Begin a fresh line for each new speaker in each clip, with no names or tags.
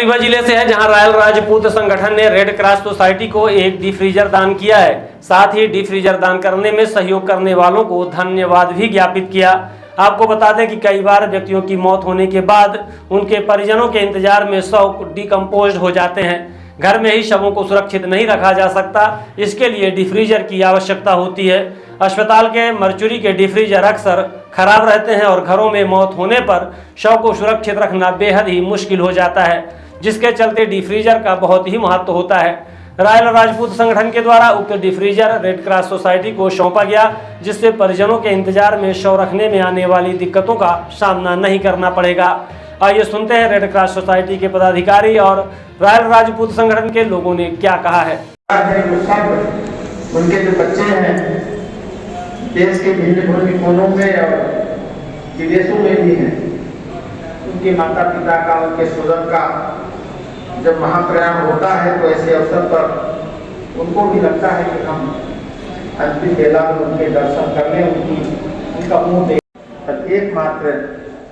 रीवा जिले से है, जहां रॉयल राजपूत संगठन ने रेड क्रॉस सोसाइटी को एक डीप फ्रीजर दान किया है। साथ ही डीप फ्रीजर दान करने में सहयोग करने वालों को धन्यवाद भी ज्ञापित किया। आपको बता दें कि कई बार व्यक्तियों की मौत होने के बाद उनके परिजनों के इंतजार में शव डिकम्पोज हो जाते हैं। घर में ही शवों को सुरक्षित नहीं रखा जा सकता, इसके लिए डीप फ्रीजर की आवश्यकता होती है। अस्पताल के मर्चुरी के डीप फ्रीजर अक्सर खराब रहते हैं और घरों में मौत होने पर शव को सुरक्षित रखना बेहद ही मुश्किल हो जाता है, जिसके चलते डीप फ्रीजर का बहुत ही महत्व होता है। रॉयल राजपूत संगठन के द्वारा उक्त deep freezer red cross society को सौंपा गया, जिससे परिजनों के इंतजार में शव रखने में आने वाली दिक्कतों का सामना नहीं करना पड़ेगा। आइए सुनते हैं रेड क्रॉस सोसाइटी के पदाधिकारी और रॉयल राजपूत संगठन के लोगों ने क्या कहा है।
उनके जो बच्चे हैं देश के भिन्न कोनों में और विदेशों में भी हैं, उनके माता पिता का, उनके स्वजन का जब महाप्रयाण होता है तो ऐसे अवसर पर उनको भी लगता है कि हम अंतिम बेला में उनके दर्शन कर लें, उनका मुंह देखें। एकमात्र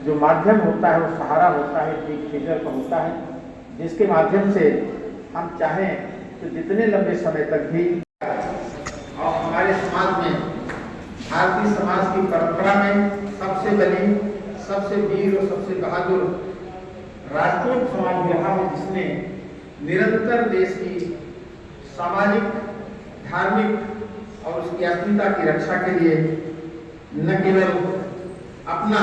जो माध्यम होता है वो सहारा होता है, डीप फ्रीजर का होता है, जिसके माध्यम से हम चाहें तो जितने लंबे समय तक भी। और हमारे समाज में, भारतीय समाज की परंपरा में सबसे बड़ी, सबसे वीर और सबसे बहादुर राजपूत समाज रहा है, जिसने निरंतर देश की सामाजिक, धार्मिक और उसकी अस्मिता की रक्षा के लिए न केवल अपना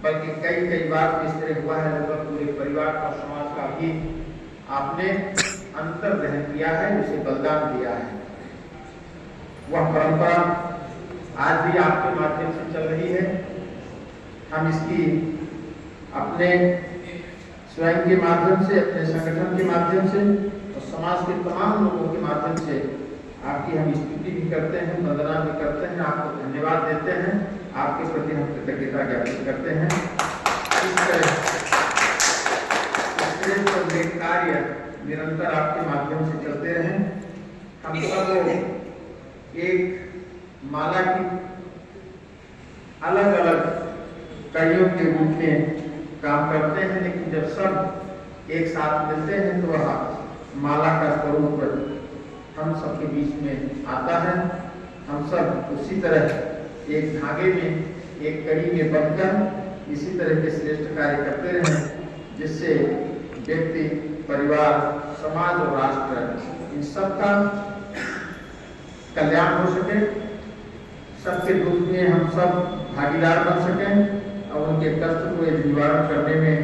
बल्कि कई बार तो इस तरह हुआ है लगभग पूरे परिवार और समाज का भी आपने अंतर्ग्रहण किया है, उसे बलिदान दिया है। वह परंपरा आज भी आपके माध्यम से चल रही है। हम इसकी अपने स्वयं के माध्यम से, अपने संगठन के माध्यम से और समाज के तमाम लोगों के माध्यम से आपकी हम स्तुति भी करते हैं, वंदना भी करते हैं, आपको धन्यवाद देते हैं, आपके प्रति हम कृतज्ञता ज्ञापित करते हैं। इस तरह कार्य निरंतर आपके माध्यम से चलते रहें। हम सब एक माला की अलग अलग कड़ियों के रूप में काम करते हैं, लेकिन जब सब एक साथ मिलते हैं तो वह माला का स्वरूप हम सबके बीच में आता है। हम सब उसी तरह एक धागे में, एक कड़ी में बंधकर इसी तरह के श्रेष्ठ कार्य करते रहें, जिससे व्यक्ति, परिवार, समाज और राष्ट्र इन सब का कल्याण हो सके, सबके दुख में हम सब भागीदार बन सकें और उनके कष्ट को निवारण करने में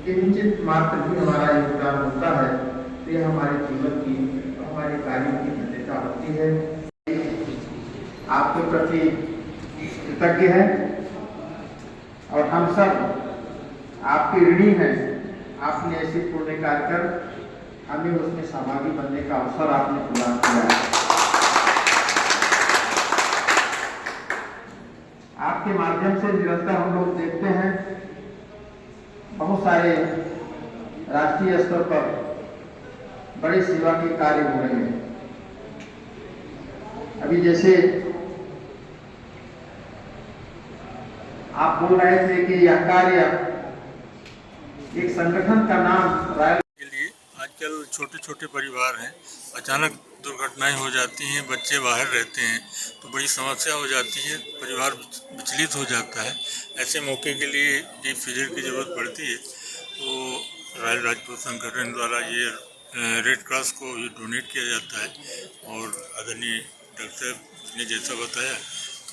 किंचित मात्र भी हमारा योगदान होता है, तो यह हमारे जीवन की, हमारे कार्यों की धन्यता होती है। आपके प्रति कृतज्ञ है और हम सब आपके ऋणी हैं। आपने ऐसे पुण्य कार्य कर हमें उसमें सहभागी बनने का अवसर आपने प्रदान किया है। आपके माध्यम से निरंतर हम लोग देखते हैं बहुत सारे राष्ट्रीय स्तर पर बड़े सेवा के कार्य हो रहे हैं। अभी जैसे आप बोल रहे थे कि यह कार्य एक संगठन का नाम रॉयल
के लिए, आजकल छोटे छोटे परिवार हैं, अचानक दुर्घटनाएं हो जाती हैं, बच्चे बाहर रहते हैं तो बड़ी समस्या हो जाती है, परिवार विचलित हो जाता है। ऐसे मौके के लिए डीप फ्रीजर की ज़रूरत पड़ती है। तो रॉयल राजपूत संगठन द्वारा ये रेड क्रॉस को ये डोनेट किया जाता है और आदरणीय डॉक्टर साहब ने जैसा बताया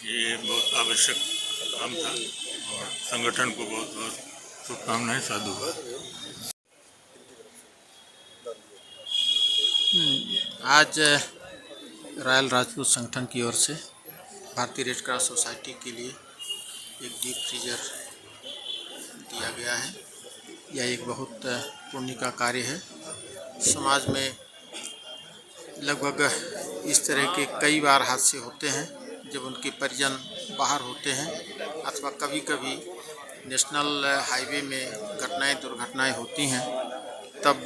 ये बहुत आवश्यक काम था और संगठन को बहुत बहुत शुभकामनाएं, साधुवाद।
आज रॉयल राजपूत संगठन की ओर से भारतीय रेड क्रॉस सोसाइटी के लिए एक डीप फ्रीजर दिया गया है। यह एक बहुत पुण्य का कार्य है। समाज में लगभग इस तरह के कई बार हादसे होते हैं जब उनके परिजन बाहर होते हैं, अथवा कभी कभी नेशनल हाईवे में दुर्घटनाएं होती हैं, तब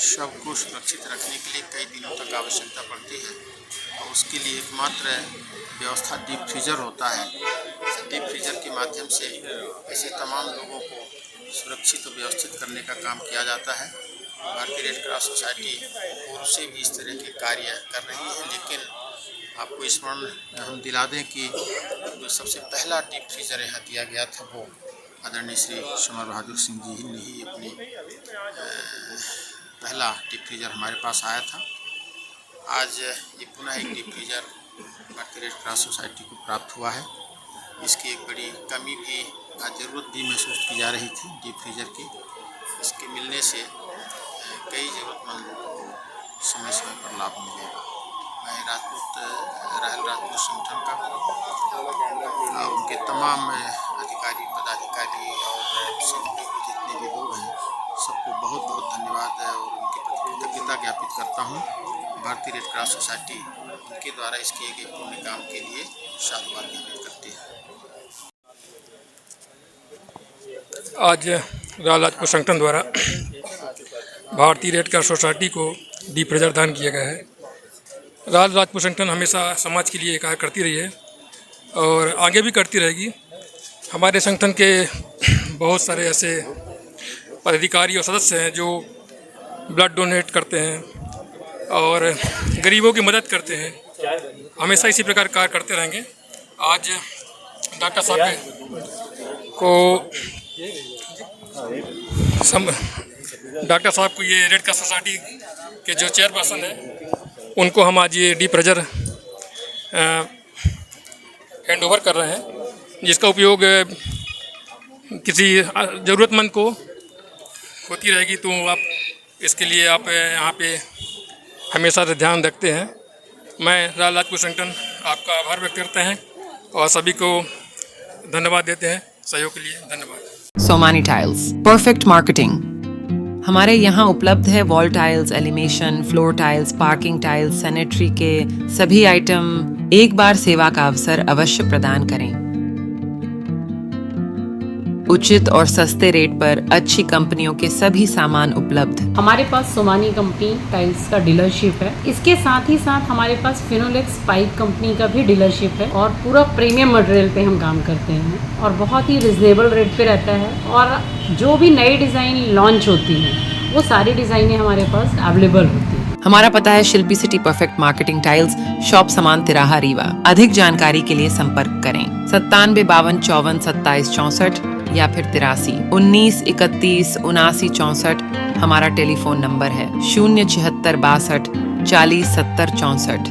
शव को सुरक्षित रखने के लिए कई दिनों तक आवश्यकता पड़ती है और उसके लिए एकमात्र व्यवस्था डीप फ्रीजर होता है। डीप फ्रीजर के माध्यम से ऐसे तमाम लोगों को सुरक्षित और व्यवस्थित करने का काम किया जाता है। भारतीय रेड क्रॉस सोसाइटी पूर्व से भी इस तरह के कार्य कर रही है, लेकिन आपको स्मरण हम दिला दें कि जो सबसे पहला डीप फ्रीजर यहाँ दिया गया था वो आदरणीय श्री समर बहादुर सिंह जी ने ही अपनी पहला डीप फ्रीजर हमारे पास आया था। आज ये पुनः एक डीप फ्रीजर भारतीय रेड क्रॉस सोसाइटी को प्राप्त हुआ है। इसकी एक बड़ी कमी भी, आज ज़रूरत भी महसूस की जा रही थी डीप फ्रीजर की। इसके मिलने से कई ज़रूरतमंद लोगों को समय समय पर लाभ मिलेगा। मैं रायल राजपूत संगठन का उनके तमाम अधिकारी, पदाधिकारी और जितने भी लोग हैं सबको बहुत बहुत धन्यवाद और उनके प्रति कृतज्ञता ज्ञापित करता हूँ। भारतीय रेड क्रॉस सोसाइटी उनके द्वारा इस किए गए पुण्य काम के लिए साधुवाद ज्ञापित करती है।
आज रायल राजपूत संगठन द्वारा भारतीय रेड क्रॉस सोसाइटी को डीप फ्रीजर दान किया गया है। रायल राजपूत संगठन हमेशा समाज के लिए कार्य करती रही है और आगे भी करती रहेगी। हमारे संगठन के बहुत सारे ऐसे पदाधिकारी और सदस्य हैं जो ब्लड डोनेट करते हैं और गरीबों की मदद करते हैं। हमेशा इसी प्रकार कार्य करते रहेंगे। आज डॉक्टर साहब को ये रेड क्रॉस सोसाइटी के जो चेयरपर्सन है उनको हम आज ये डीप फ्रीजर हैंड ओवर कर रहे हैं, जिसका उपयोग किसी ज़रूरतमंद को होती रहेगी। तो आप इसके लिए आप यहाँ पे हमेशा से ध्यान रखते हैं। मैं रायल राजपूत संगठन आपका आभार व्यक्त करते हैं और सभी को धन्यवाद देते हैं सहयोग के लिए। धन्यवाद।
Somany Tiles, Perfect Marketing. हमारे यहाँ उपलब्ध है wall tiles, elevation, floor tiles, parking tiles, sanitary के सभी आइटम। एक बार सेवा का अवसर अवश्य प्रदान करें। उचित और सस्ते रेट पर अच्छी कंपनियों के सभी सामान उपलब्ध।
हमारे पास सोमानी कंपनी टाइल्स का डीलरशिप है। इसके साथ ही साथ हमारे पास फिनोलेक्स पाइप कंपनी का भी डीलरशिप है और पूरा प्रीमियम मटेरियल पे हम काम करते हैं और बहुत ही रिजनेबल रेट पे रहता है। और जो भी नई डिज़ाइन लॉन्च होती हैं वो सारी डिज़ाइनें हमारे पास अवेलेबल होती हैं।
हमारा पता है Shilpi City Perfect Marketing Tiles, shop Samaan तिराहा रीवा। अधिक जानकारी के लिए संपर्क करें 97 52 54 27 64 या फिर 83 19 31 79 64। हमारा टेलीफोन नंबर है 076 62 40 70 64।